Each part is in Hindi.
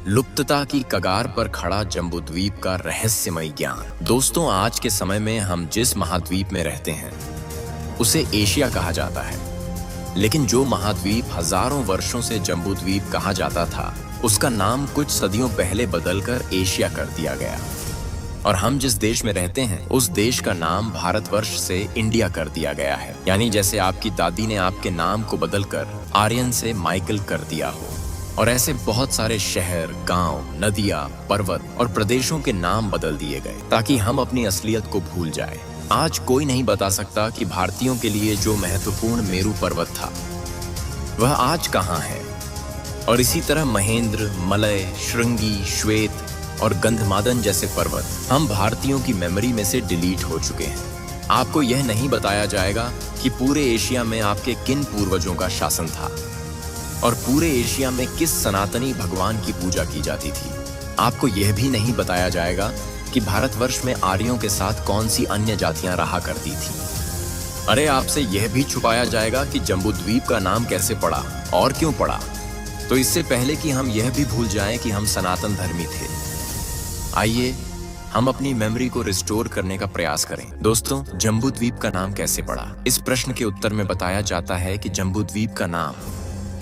लुप्तता की कगार पर खड़ा जम्बूद्वीप का रहस्यमय ज्ञान। दोस्तों, आज के समय में हम जिस महाद्वीप में रहते हैं उसे एशिया कहा जाता है, लेकिन जो महाद्वीप हजारों वर्षों से जम्बूद्वीप कहा जाता था उसका नाम कुछ सदियों पहले बदलकर एशिया कर दिया गया। और हम जिस देश में रहते हैं उस देश का नाम भारतवर्ष से इंडिया कर दिया गया है। यानी जैसे आपकी दादी ने आपके नाम को बदलकर आर्यन से माइकल कर दिया हो। और ऐसे बहुत सारे शहर, गांव, नदियां, पर्वत और प्रदेशों के नाम बदल दिए गए ताकि हम अपनी असलियत को भूल जाएं। आज कोई नहीं बता सकता कि भारतीयों के लिए जो महत्वपूर्ण मेरू पर्वत था वह आज कहाँ है। और इसी तरह महेंद्र, मलय, श्रृंगी, श्वेत और गंधमादन जैसे पर्वत हम भारतीयों की मेमोरी में से डिलीट हो चुके हैं। आपको यह नहीं बताया जाएगा कि पूरे एशिया में आपके किन पूर्वजों का शासन था और पूरे एशिया में किस सनातनी भगवान की पूजा की जाती थी। आपको यह भी नहीं बताया जाएगा कि भारतवर्ष में आर्यों के साथ कौन सी अन्य जातियां रहा करती थीं। अरे, आपसे यह भी छुपाया जाएगा कि जम्बूद्वीप का नाम कैसे पड़ा और क्यों पड़ा। तो इससे पहले कि हम यह भी भूल जाएं कि हम सनातन धर्मी थे, आइए हम अपनी मेमोरी को रिस्टोर करने का प्रयास करें। दोस्तों, जम्बूद्वीप का नाम कैसे पड़ा? इस प्रश्न के उत्तर में बताया जाता है कि जम्बूद्वीप का नाम,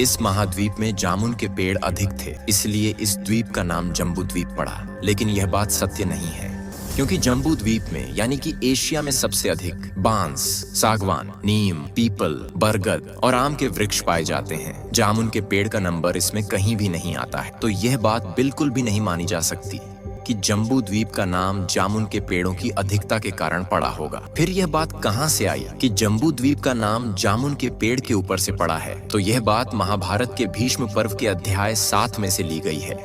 इस महाद्वीप में जामुन के पेड़ अधिक थे, इसलिए इस द्वीप का नाम जम्बूद्वीप पड़ा। लेकिन यह बात सत्य नहीं है, क्योंकि जम्बूद्वीप में यानी कि एशिया में सबसे अधिक बांस, सागवान, नीम, पीपल, बरगद और आम के वृक्ष पाए जाते हैं। जामुन के पेड़ का नंबर इसमें कहीं भी नहीं आता है। तो यह बात बिल्कुल भी नहीं मानी जा सकती कि जम्बूद्वीप का नाम जामुन के पेड़ों की अधिकता के कारण पड़ा होगा। फिर यह बात कहां से आई कि जम्बूद्वीप का नाम जामुन के पेड़ के ऊपर से पड़ा है? तो यह बात महाभारत के भीष्म पर्व के अध्याय 7 में से ली गई है,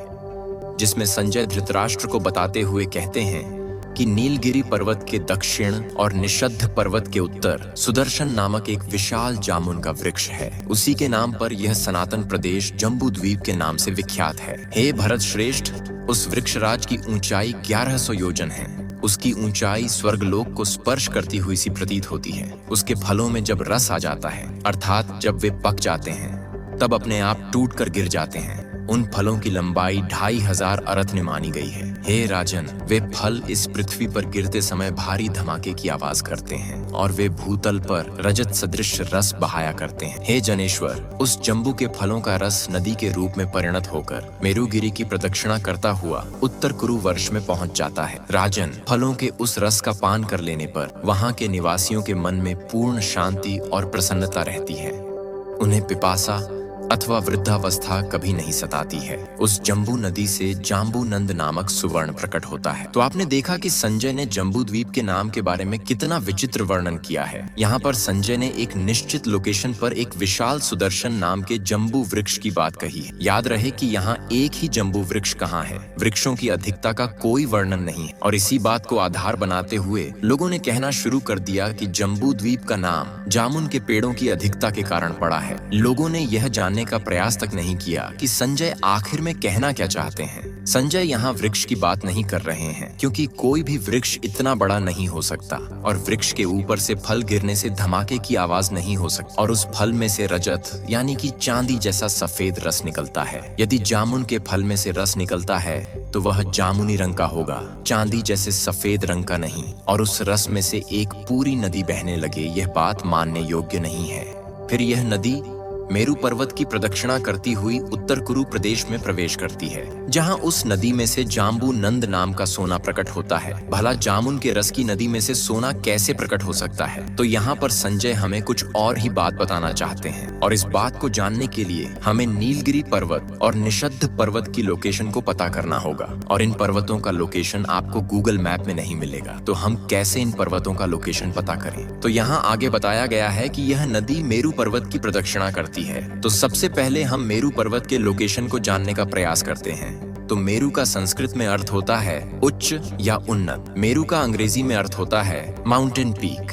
जिसमें संजय धृतराष्ट्र को बताते हुए कहते हैं कि नीलगिरी पर्वत के दक्षिण और निषद्ध पर्वत के उत्तर सुदर्शन नामक एक विशाल जामुन का वृक्ष है। उसी के नाम पर यह सनातन प्रदेश जम्बूद्वीप के नाम से विख्यात है। हे भरत श्रेष्ठ, उस वृक्षराज की ऊंचाई 1100 योजन है। उसकी ऊंचाई स्वर्गलोक को स्पर्श करती हुई सी प्रतीत होती है। उसके फलों में जब रस आ जाता है, अर्थात जब वे पक जाते हैं, तब अपने आप टूट कर गिर जाते हैं। उन फलों की लंबाई 2500 अरत्न मानी गई है। हे राजन, वे फल इस पृथ्वी पर गिरते समय भारी धमाके की आवाज करते हैं और वे भूतल पर रजत सदृश रस बहाया करते हैं। हे जनेश्वर, उस जम्बू के फलों का रस नदी के रूप में परिणत होकर मेरुगिरी की प्रदक्षिणा करता हुआ उत्तर कुरु वर्ष में पहुंच जाता है। राजन, फलों के उस रस का पान कर लेने पर वहां के निवासियों के मन में पूर्ण शांति और प्रसन्नता रहती है। उन्हें पिपासा अथवा वृद्धावस्था कभी नहीं सताती है। उस जम्बू नदी से जाम्बू नंद नामक सुवर्ण प्रकट होता है। तो आपने देखा कि संजय ने जम्बूद्वीप के नाम के बारे में कितना विचित्र वर्णन किया है। यहाँ पर संजय ने एक निश्चित लोकेशन पर एक विशाल सुदर्शन नाम के जम्बू वृक्ष की बात कही है। याद रहे कि यहाँ एक ही जम्बू वृक्ष कहाँ है, वृक्षों की अधिकता का कोई वर्णन नहीं है। और इसी बात को आधार बनाते हुए लोगों ने कहना शुरू कर दिया कि जम्बूद्वीप का नाम जामुन के पेड़ों की अधिकता के कारण पड़ा है। लोगों ने यह जानने का प्रयास तक नहीं किया कि संजय आखिर में कहना क्या चाहते हैं। संजय यहाँ वृक्ष की बात नहीं कर रहे हैं, क्योंकि कोई भी वृक्ष इतना बड़ा नहीं हो सकता और वृक्ष के ऊपर से फल गिरने से धमाके की आवाज नहीं हो सकती और उस फल में से रजत यानी कि चांदी जैसा सफेद रस निकलता है। यदि जामुन के फल में से रस निकलता है तो वह जामुनी रंग का होगा, चांदी जैसे सफेद रंग का नहीं। और उस रस में से एक पूरी नदी बहने लगे, यह बात मानने योग्य नहीं है। फिर यह नदी मेरू पर्वत की प्रदक्षिणा करती हुई उत्तर कुरु प्रदेश में प्रवेश करती है, जहां उस नदी में से जाम्बू नंद नाम का सोना प्रकट होता है। भला जामुन के रस की नदी में से सोना कैसे प्रकट हो सकता है? तो यहाँ पर संजय हमें कुछ और ही बात बताना चाहते हैं, और इस बात को जानने के लिए हमें नीलगिरी पर्वत और निषद्ध पर्वत की लोकेशन को पता करना होगा। और इन पर्वतों का लोकेशन आपको गूगल मैप में नहीं मिलेगा। तो हम कैसे इन पर्वतों का लोकेशन पता करें? तो यहाँ आगे बताया गया है कि यह नदी मेरू पर्वत की प्रदक्षिणा करती है। तो सबसे पहले हम मेरू पर्वत के लोकेशन को जानने का प्रयास करते हैं। तो मेरू का संस्कृत में अर्थ होता है उच्च या उन्नत। मेरू का अंग्रेजी में अर्थ होता है माउंटेन पीक,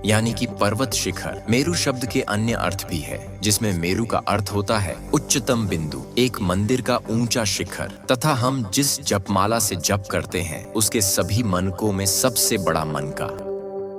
यानी कि पर्वत शिखर। मेरू शब्द के अन्य अर्थ भी है, जिसमें मेरू का अर्थ होता है उच्चतम बिंदु, एक मंदिर का ऊंचा शिखर, तथा हम जिस जपमाला से जप करते हैं उसके सभी मनकों में सबसे बड़ा मन का।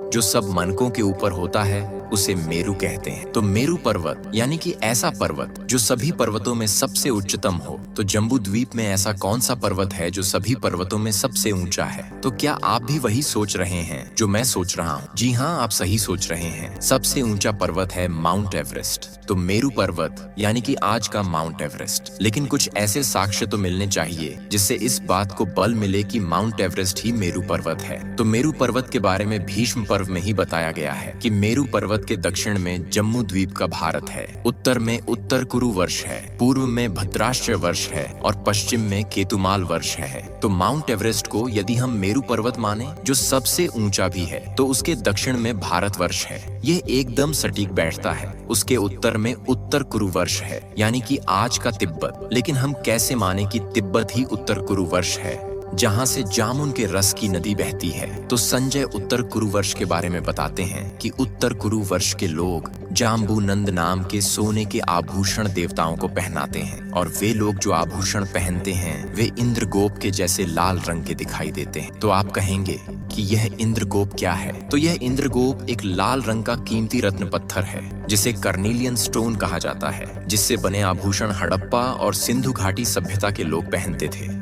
जो सब मनकों के ऊपर होता है उसे मेरु कहते हैं। तो मेरु पर्वत यानी कि ऐसा पर्वत जो सभी पर्वतों में सबसे उच्चतम हो। तो जम्बू द्वीप में ऐसा कौन सा पर्वत है जो सभी पर्वतों में सबसे ऊंचा है? तो क्या आप भी वही सोच रहे हैं जो मैं सोच रहा हूँ? जी हाँ, आप सही सोच रहे हैं। सबसे ऊंचा पर्वत है माउंट एवरेस्ट। तो मेरु पर्वत यानी कि आज का माउंट एवरेस्ट। लेकिन कुछ ऐसे साक्ष्य तो मिलने चाहिए जिससे इस बात को बल मिले कि माउंट एवरेस्ट ही मेरु पर्वत है। तो मेरु पर्वत के बारे में भीष्म पर्व में ही बताया गया है कि मेरु पर्वत के दक्षिण में जम्मू द्वीप का भारत है, उत्तर में उत्तर कुरु वर्ष है, पूर्व में भद्राश्र वर्ष है और पश्चिम में केतुमाल वर्ष है। तो माउंट एवरेस्ट को यदि हम मेरु पर्वत माने जो सबसे ऊंचा भी है, तो उसके दक्षिण में भारत वर्ष है। ये एकदम सटीक बैठता है। उसके उत्तर में उत्तर कुरु वर्ष है यानी कि आज का तिब्बत। लेकिन हम कैसे माने कि तिब्बत ही उत्तर कुरु वर्ष है जहाँ से जामुन के रस की नदी बहती है? तो संजय उत्तर कुरु वर्ष के बारे में बताते हैं कि उत्तर कुरु वर्ष के लोग जाम्बूनंद नाम के सोने के आभूषण देवताओं को पहनाते हैं और वे लोग जो आभूषण पहनते हैं वे इंद्रगोप के जैसे लाल रंग के दिखाई देते हैं। तो आप कहेंगे कि यह इंद्रगोप क्या है? तो यह इंद्रगोप एक लाल रंग का कीमती रत्न पत्थर है जिसे कर्नेलियन स्टोन कहा जाता है, जिससे बने आभूषण हड़प्पा और सिंधु घाटी सभ्यता के लोग पहनते थे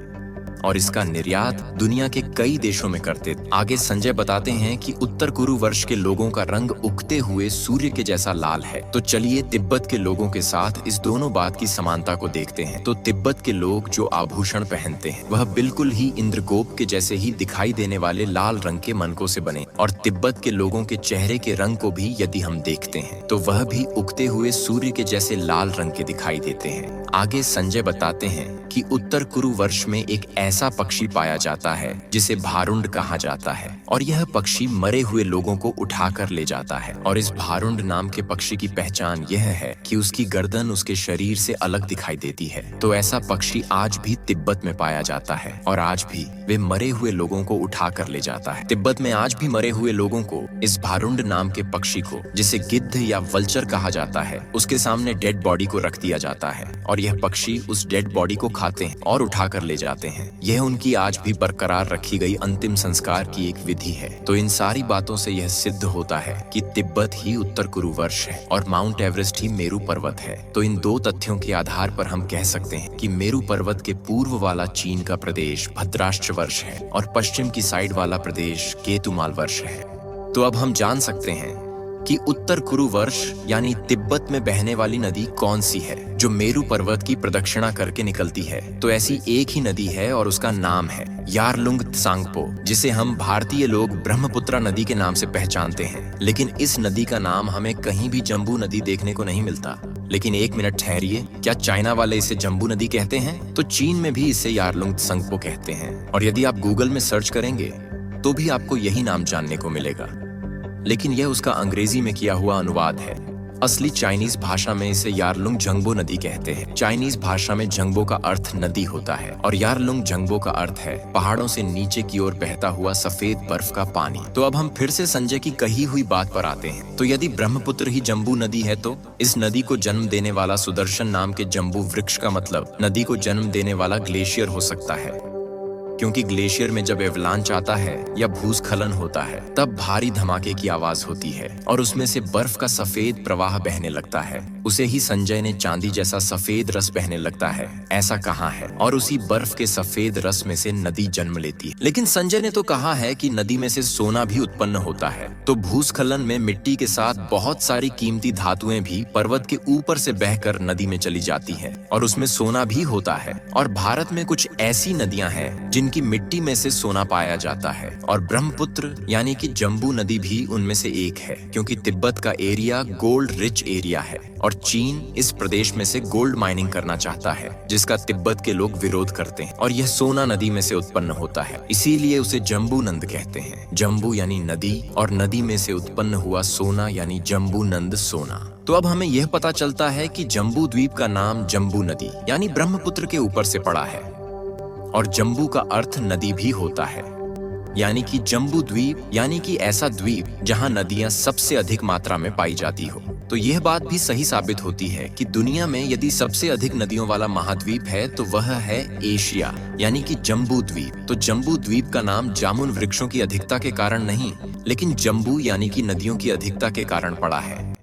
और इसका निर्यात दुनिया के कई देशों में करते थे। आगे संजय बताते हैं कि उत्तर कुरु वर्ष के लोगों का रंग उगते हुए सूर्य के जैसा लाल है। तो चलिए तिब्बत के लोगों के साथ इस दोनों बात की समानता को देखते हैं। तो तिब्बत के लोग जो आभूषण पहनते हैं वह बिल्कुल ही इंद्रगोप के जैसे ही दिखाई देने वाले लाल रंग के मनकों से बने और तिब्बत के लोगों के चेहरे के रंग को भी यदि हम देखते हैं तो वह भी उगते हुए सूर्य के जैसे लाल रंग के दिखाई देते हैं। आगे संजय बताते हैं कि उत्तर कुरु वर्ष में एक ऐसा पक्षी पाया जाता है जिसे भारुंड कहा जाता है और यह पक्षी मरे हुए लोगों को उठाकर ले जाता है। और इस भारुंड नाम के पक्षी की पहचान यह है कि उसकी गर्दन उसके शरीर से अलग दिखाई देती है। तो ऐसा पक्षी आज भी तिब्बत में पाया जाता है और आज भी वे मरे हुए लोगों को उठाकर ले जाता है। तिब्बत में आज भी मरे हुए लोगों को इस भारुंड नाम के पक्षी को, जिसे गिद्ध या वल्चर कहा जाता है, उसके सामने डेड बॉडी को रख दिया जाता है और यह पक्षी उस डेड बॉडी को खाते हैं और उठाकर ले जाते हैं। यह उनकी आज भी बरकरार रखी गई अंतिम संस्कार की एक विधि है। तो इन सारी बातों से यह सिद्ध होता है कि तिब्बत ही उत्तर कुरु वर्ष है और माउंट एवरेस्ट ही मेरु पर्वत है। तो इन दो तथ्यों के आधार पर हम कह सकते हैं कि मेरु पर्वत के पूर्व वाला चीन का प्रदेश भद्राश्र वर्ष है और पश्चिम की साइड वाला प्रदेश केतुमाल वर्ष है। तो अब हम जान सकते हैं कि उत्तर कुरु वर्ष यानी तिब्बत में बहने वाली नदी कौन सी है जो मेरु पर्वत की प्रदक्षिणा करके निकलती है। तो ऐसी एक ही नदी है और उसका नाम है यारलुंग त्सांगपो, जिसे हम भारतीय लोग ब्रह्मपुत्र नदी के नाम से पहचानते हैं। लेकिन इस नदी का नाम हमें कहीं भी जम्बू नदी देखने को नहीं मिलता। लेकिन एक मिनट ठहरिए, क्या चाइना वाले इसे जम्बू नदी कहते हैं? तो चीन में भी इसे यारलुंग त्सांगपो कहते हैं और यदि आप गूगल में सर्च करेंगे तो भी आपको यही नाम जानने को मिलेगा। लेकिन यह उसका अंग्रेजी में किया हुआ अनुवाद है। असली चाइनीज भाषा में इसे यारलुंग जंगबो नदी कहते हैं। चाइनीज भाषा में जंगबो का अर्थ नदी होता है और यारलुंग जंगबो का अर्थ है पहाड़ों से नीचे की ओर बहता हुआ सफेद बर्फ का पानी। तो अब हम फिर से संजय की कही हुई बात पर आते हैं। तो यदि ब्रह्मपुत्र ही जम्बू नदी है तो इस नदी को जन्म देने वाला सुदर्शन नाम के जम्बू वृक्ष का मतलब नदी को जन्म देने वाला ग्लेशियर हो सकता है, क्योंकि ग्लेशियर में जब एवलांच आता है या भूस्खलन होता है तब भारी धमाके की आवाज होती है और उसमें से बर्फ का सफेद प्रवाह बहने लगता है। उसे ही संजय ने चांदी जैसा सफेद रस बहने लगता है ऐसा कहा है और उसी बर्फ के सफेद रस में से नदी जन्म लेती है। लेकिन संजय ने तो कहा है कि नदी में से सोना भी उत्पन्न होता है। तो भूस्खलन में मिट्टी के साथ बहुत सारी कीमती धातुएं भी पर्वत के ऊपर से बहकर नदी में चली जाती है और उसमें सोना भी होता है। और भारत में कुछ ऐसी नदियां हैं जिनकी मिट्टी में से सोना पाया जाता है और ब्रह्मपुत्र यानी कि जम्बू नदी भी उनमें से एक है, क्योंकि तिब्बत का एरिया गोल्ड रिच एरिया है और चीन इस प्रदेश में से गोल्ड माइनिंग करना चाहता है, जिसका तिब्बत के लोग विरोध करते हैं और यह सोना नदी में से उत्पन्न होता है, इसीलिए उसे जम्बूनंद कहते हैं। जम्बू यानी नदी और नदी में से उत्पन्न हुआ सोना यानी जम्बूनंद सोना। तो अब हमें यह पता चलता है कि जम्बू द्वीप का नाम जम्बू नदी यानी ब्रह्मपुत्र के ऊपर से पड़ा है और जम्बू का अर्थ नदी भी होता है। यानी कि जम्बू द्वीप यानी कि ऐसा द्वीप जहां नदियां सबसे अधिक मात्रा में पाई जाती हो। तो यह बात भी सही साबित होती है कि दुनिया में यदि सबसे अधिक नदियों वाला महाद्वीप है तो वह है एशिया यानी कि जम्बू द्वीप। तो जम्बू द्वीप का नाम जामुन वृक्षों की अधिकता के कारण नहीं, लेकिन जम्बू यानी कि नदियों की अधिकता के कारण पड़ा है।